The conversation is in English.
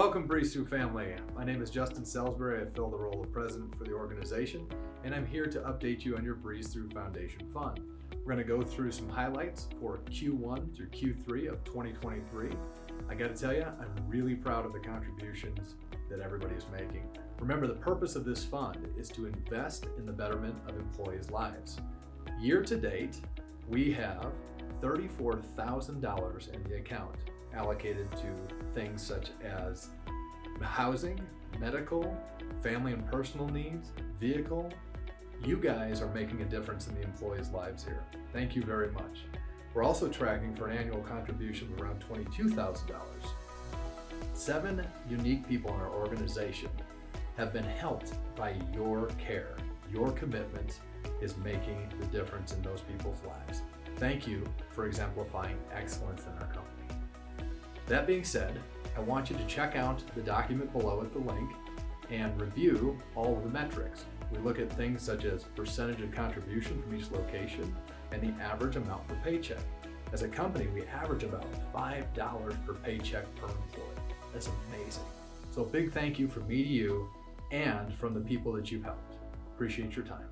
Welcome, Breeze Thru family. My name is Justin Salisbury. I fill the role of president for the organization, and I'm here to update you on your Breeze Thru Foundation Fund. We're going to go through some highlights for Q1 through Q3 of 2023. I got to tell you, I'm really proud of the contributions that everybody is making. Remember, the purpose of this fund is to invest in the betterment of employees' lives. Year to date, we have $34,000 in the account allocated to things such as housing, medical, family and personal needs, vehicle. You guys are making a difference in the employees' lives here. Thank you very much. We're also tracking for an annual contribution of around $22,000. 7 unique people in our organization have been helped by your care. Your commitment is making the difference in those people's lives. Thank you for exemplifying excellence in our company. That being said, I want you to check out the document below at the link and review all of the metrics. We look at things such as percentage of contribution from each location and the average amount per paycheck. As a company, we average about $5 per paycheck per employee. That's amazing. So a big thank you from me to you and from the people that you've helped. Appreciate your time.